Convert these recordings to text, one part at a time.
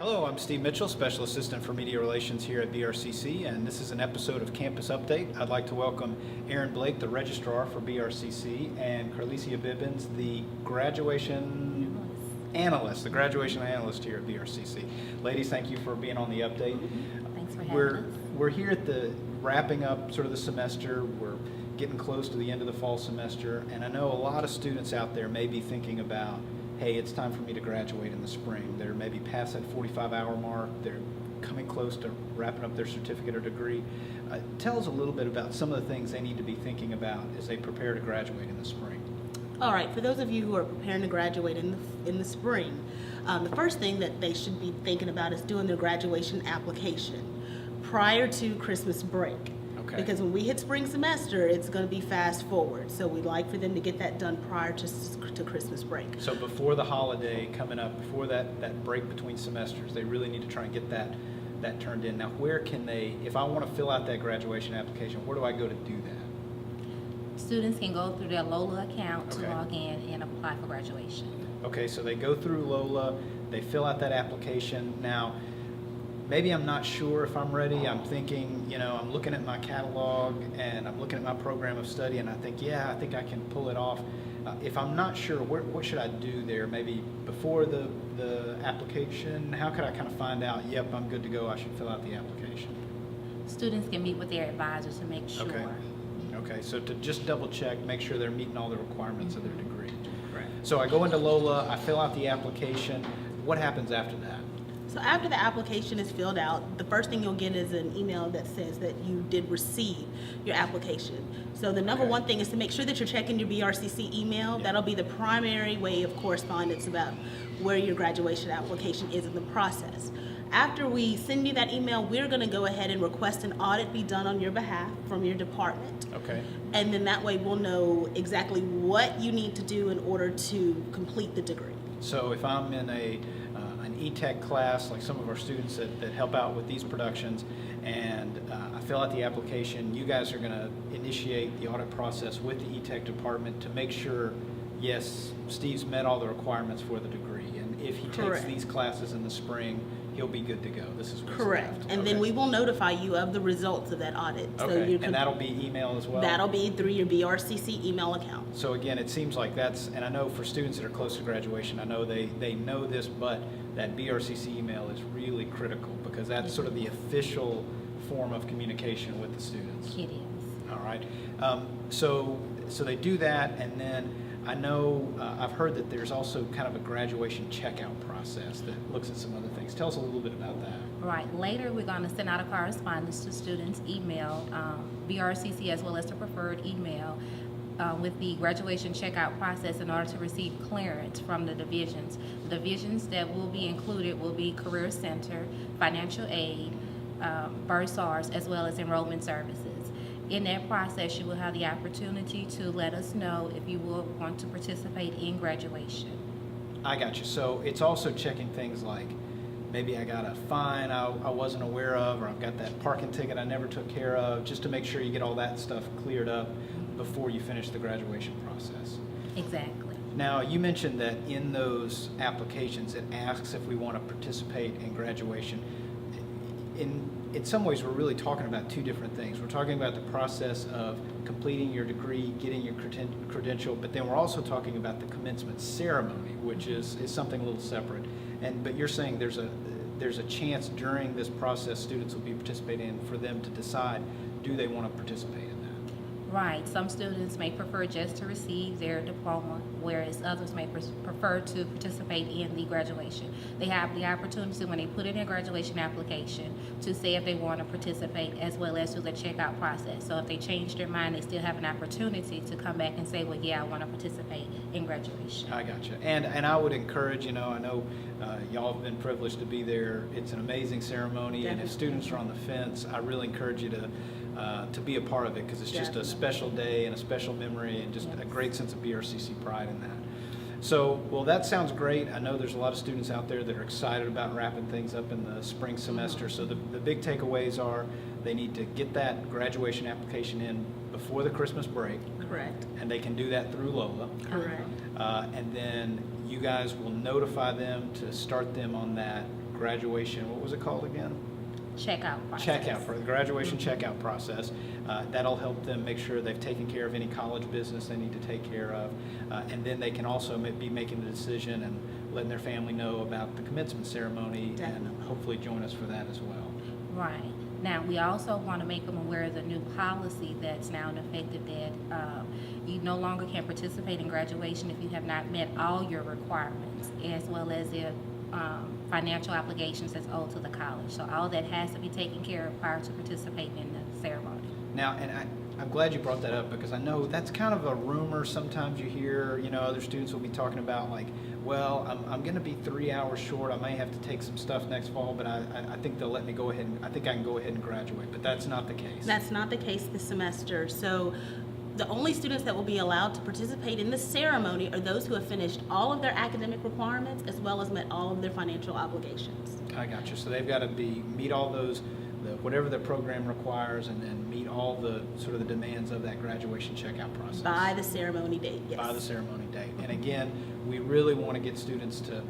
Hello, I'm Steve Mitchell, Special Assistant for Media Relations here at BRCC, and this is an episode of Campus Update. I'd like to welcome Erin, the Registrar for BRCC, and Carlesia Bibbens, the Graduation Analyst, here at BRCC. Ladies, thank you for being on the update. Thanks for having us. We're here at the wrapping up sort of the semester. We're getting close to the end of the fall semester, and I know a lot of students out there may be thinking about, hey, it's time for me to graduate in the spring. They're maybe past that 45-hour mark. They're coming close to wrapping up their certificate or degree. Tell us a little bit about some of the things they need to be thinking about as they prepare to graduate in the spring. All right, for those of you who are preparing to graduate in the spring, the first thing that they should be thinking about is doing their graduation application prior to Christmas break. Okay. Because when we hit spring semester, it's going to be fast forward. So we'd like for them to get that done prior to Christmas break. So before the holiday coming up, before that break between semesters, they really need to try and get that turned in. Now, where can they, if I want to fill out that graduation application, where do I go to do that? Students can go through their Lola account to Okay. log in and apply for graduation. Okay, so they go through Lola, they fill out that application. Now, maybe I'm not sure if I'm ready. I'm thinking, I'm looking at my catalog and I'm looking at my program of study and I think, I think I can pull it off. If I'm not sure, what should I do there? Maybe before the application, how could I kind of find out, yep, I'm good to go, I should fill out the application? Students can meet with their advisors to make sure. Okay, so to just double check, make sure they're meeting all the requirements of their degree. Right. So I go into Lola, I fill out the application. What happens after that? So after the application is filled out, the first thing you'll get is an email that says that you did receive your application. So the number one thing is to make sure that you're checking your BRCC email. Yeah. That'll be the primary way of correspondence about where your graduation application is in the process. After we send you that email, we're going to go ahead and request an audit be done on your behalf from your department. Okay. And then that way we'll know exactly what you need to do in order to complete the degree. So if I'm in an E-Tech class, like some of our students that help out with these productions, and I fill out the application, you guys are going to initiate the audit process with the E-Tech department to make sure, yes, Steve's met all the requirements for the degree, and if he takes Correct. these classes in the spring, he'll be good to go. This is what's Correct. left. And then we will notify you of the results of that audit. Okay, and that'll be email as well? That'll be through your BRCC email account. So again, it seems like and I know for students that are close to graduation, I know they know this, but that BRCC email is really critical because that's sort of the official form of communication with the students. It is. All right. So they do that, and then I know I've heard that there's also kind of a graduation checkout process that looks at some other things. Tell us a little bit about that. Right. Later, we're going to send out a correspondence to students' email, BRCC as well as the preferred email, with the graduation checkout process in order to receive clearance from the divisions. The divisions that will be included will be Career Center, Financial Aid, BRCSARS, as well as Enrollment Services. In that process, you will have the opportunity to let us know if you will want to participate in graduation. I got you. So it's also checking things like maybe I got a fine I wasn't aware of, or I've got that parking ticket I never took care of, just to make sure you get all that stuff cleared up before you finish the graduation process. Exactly. Now, you mentioned that in those applications it asks if we want to participate in graduation. In some ways, we're really talking about two different things. We're talking about the process of completing your degree, getting your credential, but then we're also talking about the commencement ceremony, which is something a little separate. But you're saying there's a chance during this process students will be participating in for them to decide, do they want to participate in that? Right. Some students may prefer just to receive their diploma, whereas others may prefer to participate in the graduation. They have the opportunity when they put in their graduation application to say if they want to participate, as well as through the checkout process. So if they change their mind, they still have an opportunity to come back and say, well, yeah, I want to participate in graduation. I gotcha. And I would encourage, I know y'all have been privileged to be there. It's an amazing ceremony, and if students are on the fence, I really encourage you to be a part of it because it's just a special day and a special memory and just a great sense of BRCC pride in that. So, well, that sounds great. I know there's a lot of students out there that are excited about wrapping things up in the spring semester. So the big takeaways are they need to get that graduation application in before the Christmas break. Correct. And they can do that through Lola. Correct. And then you guys will notify them to start them on that graduation, what was it called again? Checkout process. For the graduation checkout process. That'll help them make sure they've taken care of any college business they need to take care of. And then they can also be making the decision and letting their family know about the commencement ceremony. Definitely. And hopefully join us for that as well. Right. Now, we also want to make them aware of the new policy that's now in effect that you no longer can participate in graduation if you have not met all your requirements, as well as the financial obligations that's owed to the college. So all that has to be taken care of prior to participating in the ceremony. Now, and I'm glad you brought that up, because I know that's kind of a rumor sometimes you hear, other students will be talking about like, well, I'm going to be 3 hours short. I may have to take some stuff next fall, but I think they'll let me go ahead I think I can go ahead and graduate, but that's not the case. That's not the case this semester. So the only students that will be allowed to participate in the ceremony are those who have finished all of their academic requirements as well as met all of their financial obligations. I got you. So they've got to meet all those, whatever the program requires, and then meet all the sort of the demands of that graduation checkout process. By the ceremony date, yes. By the ceremony date. And again, we really want to get students to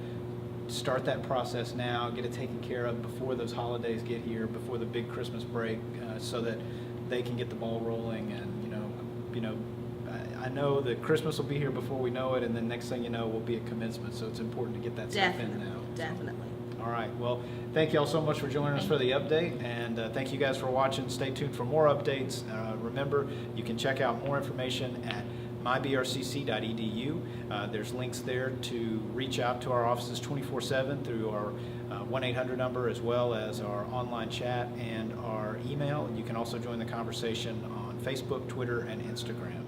start that process now, get it taken care of before those holidays get here, before the big Christmas break, so that they can get the ball rolling. And I know that Christmas will be here before we know it, and then next thing you know, will be at commencement. So it's important to get that stuff in now. Definitely. All right. Well, thank you all so much for joining us for the update, and thank you guys for watching. Stay tuned for more updates. Remember, you can check out more information at mybrcc.edu. There's links there to reach out to our offices 24/7 through our 1-800 number, as well as our online chat and our email. You can also join the conversation on Facebook, Twitter, and Instagram.